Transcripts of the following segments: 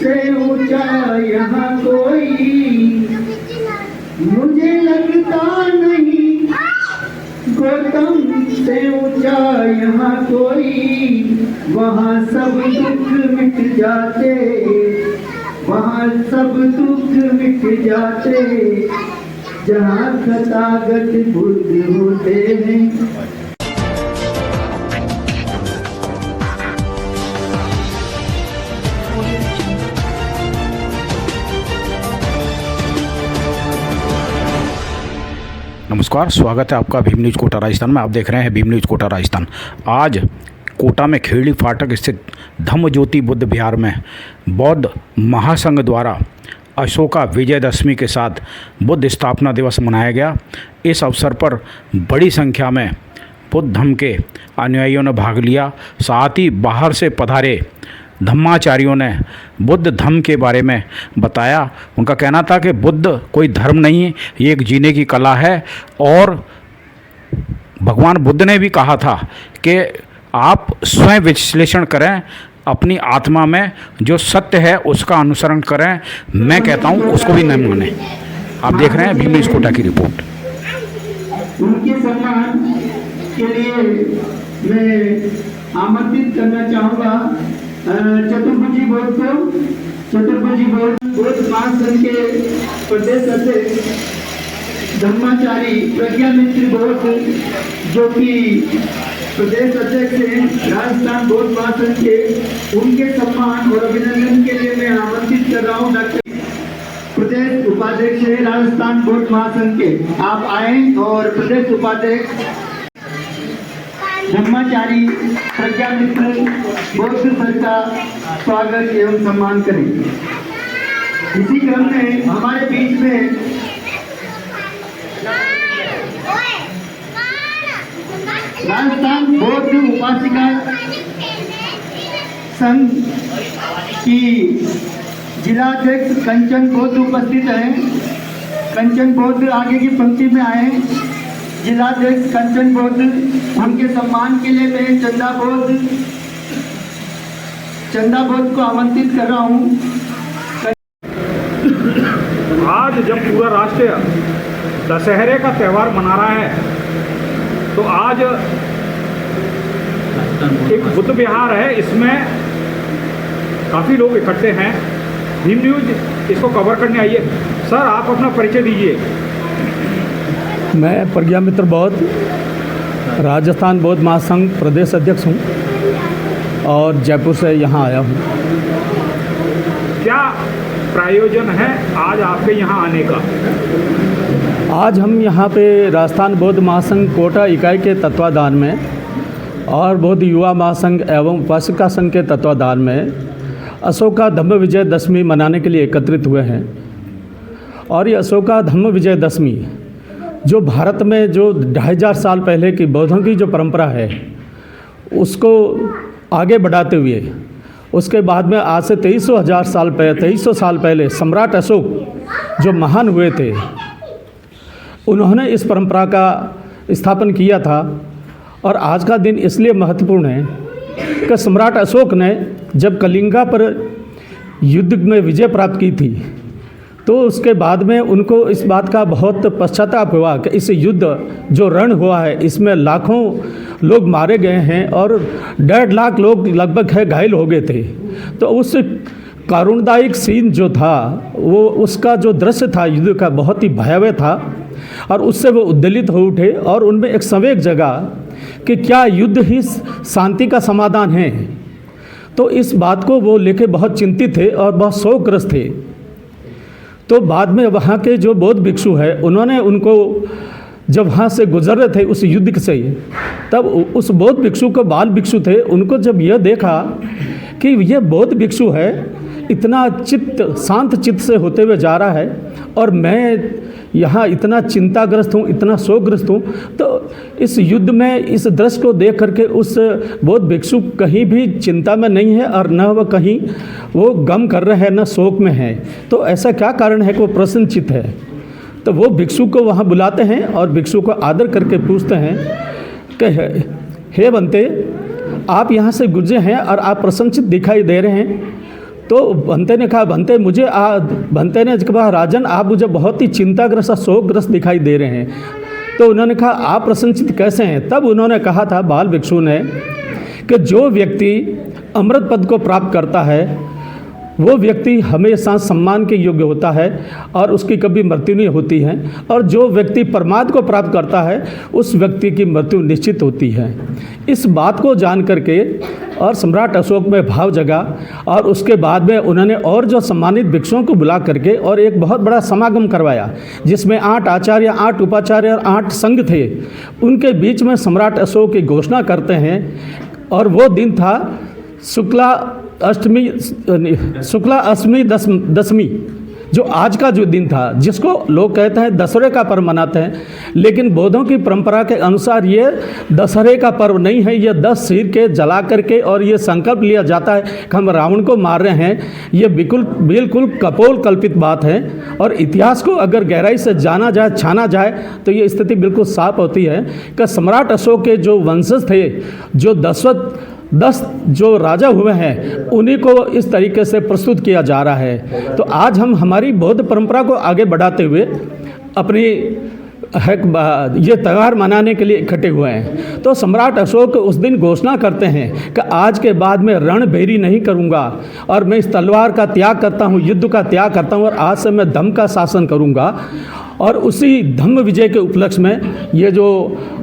से ऊंचा यहाँ कोई मुझे लगता नहीं, गौतम से ऊंचा यहाँ कोई। वहाँ सब दुख मिट जाते, वहाँ सब दुख मिट जाते, जहाँ तथागत बुद्ध होते हैं। नमस्कार, स्वागत है आपका भीम न्यूज़ कोटा राजस्थान में। आप देख रहे हैं भीम न्यूज़ कोटा राजस्थान। आज कोटा में खेड़ी फाटक स्थित धम्म ज्योति बुद्ध विहार में बौद्ध महासंघ द्वारा अशोका विजयदशमी के साथ बुद्ध स्थापना दिवस मनाया गया। इस अवसर पर बड़ी संख्या में बुद्ध धम्म के अनुयायियों ने भाग लिया। साथ ही बाहर से पधारे धम्माचार्यों ने बुद्ध धम्म के बारे में बताया। उनका कहना था कि बुद्ध कोई धर्म नहीं है, ये एक जीने की कला है। और भगवान बुद्ध ने भी कहा था कि आप स्वयं विश्लेषण करें, अपनी आत्मा में जो सत्य है उसका अनुसरण करें। मैं कहता हूँ उसको भी नहीं माने। आप देख रहे हैं भीम न्यूज़ कोटा की रिपोर्ट। उनके सम्मान के लिए मैं आमंत्रित करना चाहूँगा चतुर्भुजी बोर्ड को। चतुर्भुजी बोर्ड बौद्ध महासंघ के प्रदेश अध्यक्ष धम्माचारी प्रज्ञा मित्र बोर्ड, जो कि प्रदेश अध्यक्ष हैं राजस्थान बौद्ध महासंघ के, उनके सम्मान और अभिनंदन के लिए मैं आमंत्रित कर रहा हूँ डॉक्टर प्रदेश उपाध्यक्ष है राजस्थान बौद्ध महासंघ के। आप आए और प्रदेश उपाध्यक्ष धम्माचारी प्रज्ञा मित्र बौद्ध सर का स्वागत एवं सम्मान करें। इसी क्रम में हमारे बीच में राजस्थान बौद्ध उपासिका संघ की जिलाध्यक्ष कंचन बौद्ध उपस्थित हैं। कंचन बौद्ध आगे की पंक्ति में आए। जिलाध्यक्ष कंचन बौद्ध, उनके सम्मान के लिए मैं चंदा बौद्ध को आमंत्रित कर रहा हूँ। आज जब पूरा राष्ट्र दशहरे का त्यौहार मना रहा है, तो आज एक बुद्ध विहार है, इसमें काफ़ी लोग इकट्ठे हैं। भीम न्यूज़ इसको कवर करने आई है। सर, आप अपना परिचय दीजिए। मैं प्रज्ञा मित्र बौद्ध, राजस्थान बौद्ध महासंघ प्रदेश अध्यक्ष हूँ और जयपुर से यहाँ आया हूँ। क्या प्रायोजन है आज आपके यहाँ आने का? आज हम यहाँ पे राजस्थान बौद्ध महासंघ कोटा इकाई के तत्वाधान में और बौद्ध युवा महासंघ एवं उपासिका संघ के तत्वाधान में अशोका धम्म विजयदशमी मनाने के लिए एकत्रित हुए हैं। और ये अशोका धम्म विजयदशमी जो भारत में जो 2500 साल पहले की बौद्धों की जो परंपरा है उसको आगे बढ़ाते हुए, उसके बाद में आज से 2300 साल पहले सम्राट अशोक जो महान हुए थे, उन्होंने इस परंपरा का स्थापन किया था। और आज का दिन इसलिए महत्वपूर्ण है कि सम्राट अशोक ने जब कलिंगा पर युद्ध में विजय प्राप्त की थी, तो उसके बाद में उनको इस बात का बहुत पश्चाताप हुआ कि इस युद्ध जो रण हुआ है इसमें लाखों लोग मारे गए हैं और 1.5 लाख लोग लगभग है घायल हो गए थे। तो उस करुणदायक सीन जो था, वो उसका जो दृश्य था युद्ध का बहुत ही भयावह था। और उससे वो उद्वेलित हो उठे और उनमें एक संवेग जगा कि क्या युद्ध ही शांति का समाधान है। तो इस बात को वो लेके बहुत चिंतित थे और बहुत शोकग्रस्त थे। तो बाद में वहाँ के जो बौद्ध भिक्षु है, उन्होंने उनको जब वहाँ से गुजर रहे थे उस युद्ध से, तब उस बौद्ध भिक्षु को बाल भिक्षु थे, उनको जब यह देखा कि यह बौद्ध भिक्षु है इतना शांत चित्त से होते हुए जा रहा है और मैं यहाँ इतना चिंताग्रस्त हूँ, इतना शोकग्रस्त हूँ, तो इस युद्ध में इस दृश्य को देख करके उस बौद्ध भिक्षु कहीं भी चिंता में नहीं है और न वह कहीं वो गम कर रहे हैं, न शोक में है। तो ऐसा क्या कारण है कि वो प्रसन्नचित्त है? तो वो भिक्षु को वहाँ बुलाते हैं और भिक्षु को आदर करके पूछते हैं कि हे बनते, आप यहाँ से गुजरे हैं और आप प्रसन्नचित्त दिखाई दे रहे हैं, तो भंते ने कहा, भंते ने कहा, राजन आप मुझे बहुत ही चिंताग्रस्त और शोकग्रस्त दिखाई दे रहे हैं। तो उन्होंने कहा आप प्रसन्नचित्त कैसे हैं? तब उन्होंने कहा था बाल भिक्षु ने कि जो व्यक्ति अमृत पद को प्राप्त करता है वो व्यक्ति हमेशा सम्मान के योग्य होता है और उसकी कभी मृत्यु नहीं होती है, और जो व्यक्ति परमात्मा को प्राप्त करता है उस व्यक्ति की मृत्यु निश्चित होती है। इस बात को जान करके और सम्राट अशोक में भाव जगा, और उसके बाद में उन्होंने और जो सम्मानित भिक्षुओं को बुला करके और एक बहुत बड़ा समागम करवाया, जिसमें 8 आचार्य, 8 उपाचार्य और 8 संघ थे। उनके बीच में सम्राट अशोक की घोषणा करते हैं, और वो दिन था शुक्ला अष्टमी दशमी, जो आज का जो दिन था, जिसको लोग कहते हैं दशहरे का पर्व मनाते हैं। लेकिन बौद्धों की परंपरा के अनुसार ये दशहरे का पर्व नहीं है, ये 10 सिर के जला करके और ये संकल्प लिया जाता है कि हम रावण को मार रहे हैं। ये बिल्कुल कपोल कल्पित बात है, और इतिहास को अगर गहराई से जाना जाए, छाना जाए, तो ये स्थिति बिल्कुल साफ होती है कि सम्राट अशोक के जो वंशज थे, जो 10 जो राजा हुए हैं, उन्हीं को इस तरीके से प्रस्तुत किया जा रहा है। तो आज हम हमारी बौद्ध परंपरा को आगे बढ़ाते हुए अपनी ये त्यौहार मनाने के लिए इकट्ठे हुए हैं। तो सम्राट अशोक उस दिन घोषणा करते हैं कि आज के बाद मैं रणभेरी नहीं करूंगा, और मैं इस तलवार का त्याग करता हूं, युद्ध का त्याग करता हूं, और आज से मैं धम्म का शासन करूंगा। और उसी धम्म विजय के उपलक्ष्य में ये जो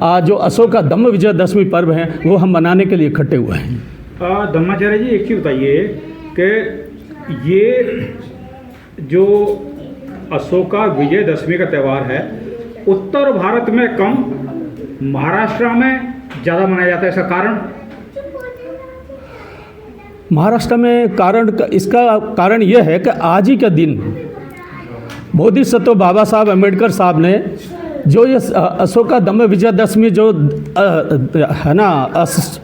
अशोक का धम्म विजय दशमी पर्व है वो हम मनाने के लिए इकट्ठे हुए हैं। धम्माचार्य जी, एक चीज़ बताइए कि ये जो अशोका विजय दशमी का त्यौहार है, उत्तर भारत में कम, महाराष्ट्र में ज़्यादा मनाया जाता है, इसका कारण? महाराष्ट्र में इसका कारण यह है कि आज ही के दिन बोधिसत्व बाबा साहब अम्बेडकर साहब ने जो ये अशोका धम्म विजयदशमी जो है ना,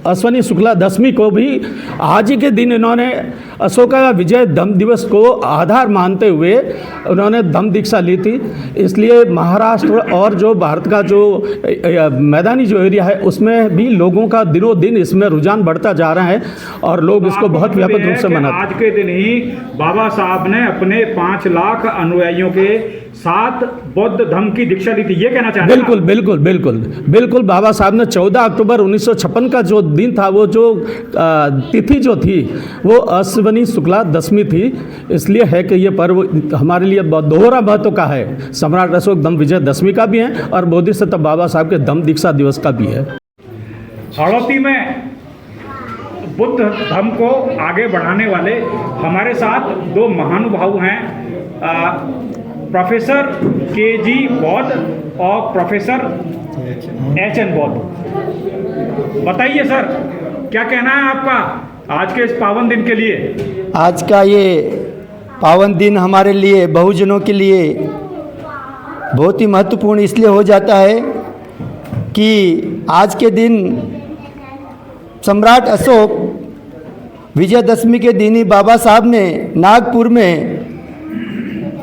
अश्वनी शुक्ला दशमी को भी आज ही के दिन इन्होंने अशोका विजय धम्म दिवस को आधार मानते हुए उन्होंने धम्म दीक्षा ली थी। इसलिए महाराष्ट्र और जो भारत का जो मैदानी जो एरिया है उसमें भी लोगों का दिनों दिन इसमें रुझान बढ़ता जा रहा है, और लोग इसको बहुत व्यापक रूप से मनाते हैं। आज के दिन ही बाबा साहब ने अपने 5 लाख अनुयायियों के साथ बौद्ध धर्म की दीक्षा ली थी, ये कहना चाह रहे हैं? बिल्कुल बाबा साहब ने 14 अक्टूबर 1956 का जो दिन था, वो जो तिथि जो थी वो अश्वनी शुक्ला दशमी थी। इसलिए है कि ये पर्व हमारे लिए दोहरा महत्व का है, सम्राट अशोक धम्म विजय दशमी का भी है और बोधिसत्व बाबा साहब के धम्म दीक्षा दिवस का भी है। हाड़ौती में बुद्ध धर्म को आगे बढ़ाने वाले हमारे साथ 2 महानुभाव हैं, प्रोफेसर के.जी. बौद्ध और प्रोफेसर H.N. बौद्ध। बताइए सर, क्या कहना है आपका आज के इस पावन दिन के लिए? आज का ये पावन दिन हमारे लिए, बहुजनों के लिए बहुत ही महत्वपूर्ण इसलिए हो जाता है कि आज के दिन सम्राट अशोक विजयदशमी के दिन ही बाबा साहब ने नागपुर में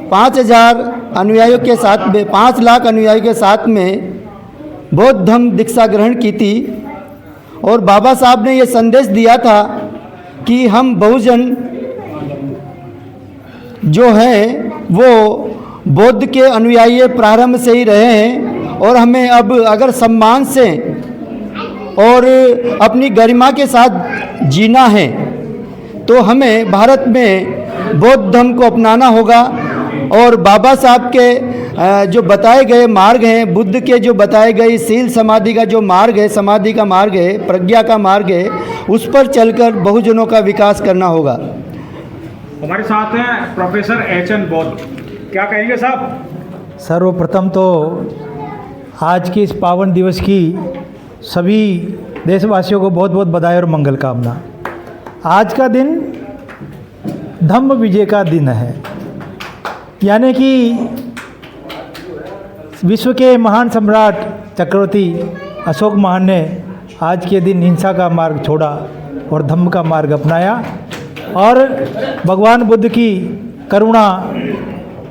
5,000 अनुयायियों के साथ में, 5 लाख अनुयायियों के साथ में बौद्ध धम्म दीक्षा ग्रहण की थी। और बाबा साहब ने ये संदेश दिया था कि हम बहुजन जो हैं वो बौद्ध के अनुयायी प्रारंभ से ही रहे हैं, और हमें अब अगर सम्मान से और अपनी गरिमा के साथ जीना है तो हमें भारत में बौद्ध धर्म को अपनाना होगा। और बाबा साहब के जो बताए गए मार्ग हैं, बुद्ध के जो बताए गए शील समाधि का जो मार्ग है, समाधि का मार्ग है, प्रज्ञा का मार्ग है, उस पर चलकर बहुजनों का विकास करना होगा। हमारे साथ हैं प्रोफेसर H.N. बौद्ध, क्या कहेंगे साहब? सर्वप्रथम तो आज की इस पावन दिवस की सभी देशवासियों को बहुत बहुत बधाई और मंगल कामना। आज का दिन धम्म विजय का दिन है, यानी कि विश्व के महान सम्राट चक्रवर्ती अशोक महान ने आज के दिन हिंसा का मार्ग छोड़ा और धम्म का मार्ग अपनाया, और भगवान बुद्ध की करुणा,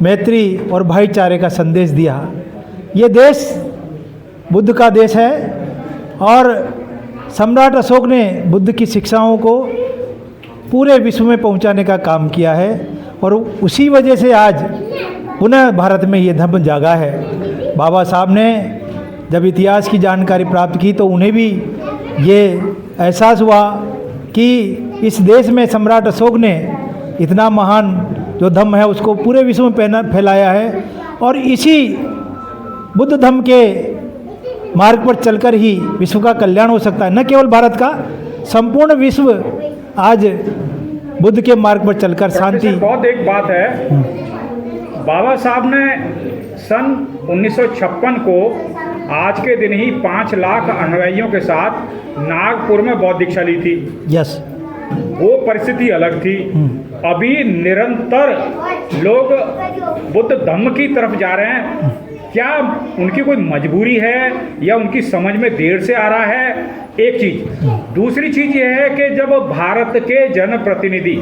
मैत्री और भाईचारे का संदेश दिया। ये देश बुद्ध का देश है, और सम्राट अशोक ने बुद्ध की शिक्षाओं को पूरे विश्व में पहुंचाने का काम किया है और उसी वजह से आज पुनः भारत में ये धर्म जागा है। बाबा साहब ने जब इतिहास की जानकारी प्राप्त की तो उन्हें भी ये एहसास हुआ कि इस देश में सम्राट अशोक ने इतना महान जो धर्म है उसको पूरे विश्व में फैलाया है और इसी बुद्ध धर्म के मार्ग पर चलकर ही विश्व का कल्याण हो सकता है। न केवल भारत का, संपूर्ण विश्व आज बुद्ध के मार्ग पर चलकर शांति। बहुत एक बात है, बाबा साहब ने सन 1956 को आज के दिन ही 5 लाख अनुयायियों के साथ नागपुर में बौद्ध दीक्षा ली थी। यस, वो परिस्थिति अलग थी। अभी निरंतर लोग बुद्ध धम्म की तरफ जा रहे हैं। क्या उनकी कोई मजबूरी है या उनकी समझ में देर से आ रहा है? एक चीज। दूसरी चीज ये है कि जब भारत के जनप्रतिनिधि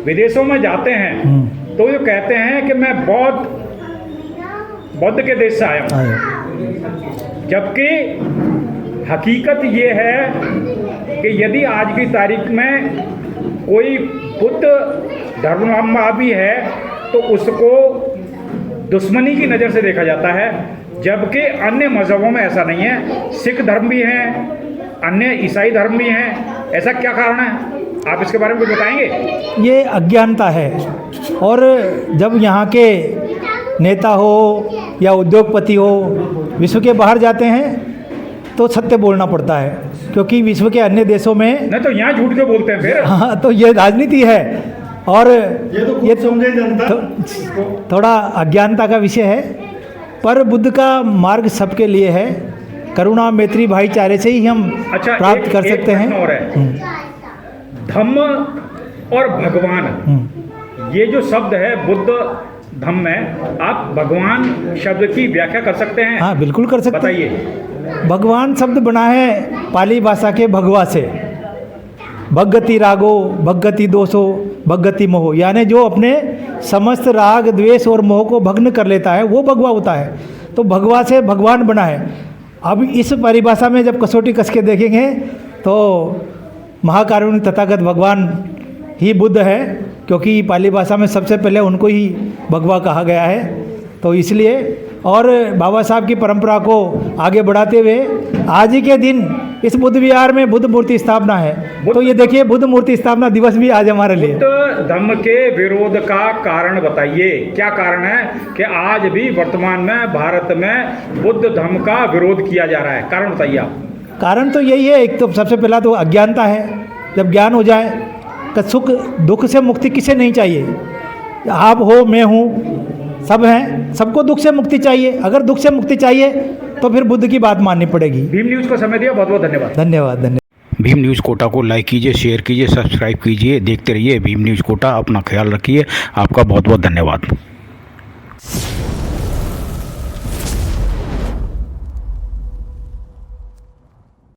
विदेशों में जाते हैं तो ये कहते हैं कि मैं बौद्ध के देश से आया हूँ, जबकि हकीकत ये है कि यदि आज की तारीख में कोई बुद्ध धर्मावलंबी है तो उसको दुश्मनी की नज़र से देखा जाता है, जबकि अन्य मज़हबों में ऐसा नहीं है। सिख धर्म भी हैं, अन्य ईसाई धर्म भी हैं। ऐसा क्या कारण है? आप इसके बारे में कुछ बताएंगे? ये अज्ञानता है और जब यहाँ के नेता हो या उद्योगपति हो विश्व के बाहर जाते हैं तो सत्य बोलना पड़ता है, क्योंकि विश्व के अन्य देशों में नहीं तो यहाँ झूठ क्यों बोलते हैं फिर? हाँ, तो ये राजनीति है और ये समझे जनता थोड़ा अज्ञानता का विषय है। पर बुद्ध का मार्ग सबके लिए है। करुणा, मैत्री, भाईचारे से ही हम प्राप्त कर सकते हैं। और है धम्म और भगवान, ये जो शब्द है बुद्ध धम्म में, आप भगवान शब्द की व्याख्या कर सकते हैं? हाँ, बिल्कुल कर सकते हैं। बताइए। भगवान शब्द बना है पाली भाषा के भगवा से। भगति रागो भगति दोषो भगति मोह, यानी जो अपने समस्त राग, द्वेष और मोह को भग्न कर लेता है वो भगवा होता है। तो भगवा से भगवान बना है। अब इस परिभाषा में जब कसौटी कस के देखेंगे तो महाकारुण्य तथागत भगवान ही बुद्ध है, क्योंकि पाली भाषा में सबसे पहले उनको ही भगवा कहा गया है। तो इसलिए और बाबा साहब की परंपरा को आगे बढ़ाते हुए आज ही के दिन इस बुद्ध विहार में बुद्ध मूर्ति स्थापना है। तो ये देखिए, बुद्ध मूर्ति स्थापना दिवस भी आज हमारे लिए। बुद्ध धम्म के विरोध का कारण बताइए, क्या कारण है कि आज भी वर्तमान में भारत में बुद्ध धम्म का विरोध किया जा रहा है? कारण बताइए आप। कारण तो यही है, एक तो सबसे पहला तो अज्ञानता है। जब ज्ञान हो जाए तो सुख दुख से मुक्ति किसे नहीं चाहिए? आप हो, मैं हूँ, सब हैं, सबको दुख से मुक्ति चाहिए। अगर दुख से मुक्ति चाहिए तो फिर बुद्ध की बात माननी पड़ेगी। भीम न्यूज़ को समय दिया, बहुत बहुत धन्यवाद। धन्यवाद। भीम न्यूज़ कोटा को लाइक कीजिए, शेयर कीजिए, सब्सक्राइब कीजिए। देखते रहिए भीम न्यूज़ कोटा। अपना ख्याल रखिए। आपका बहुत बहुत धन्यवाद।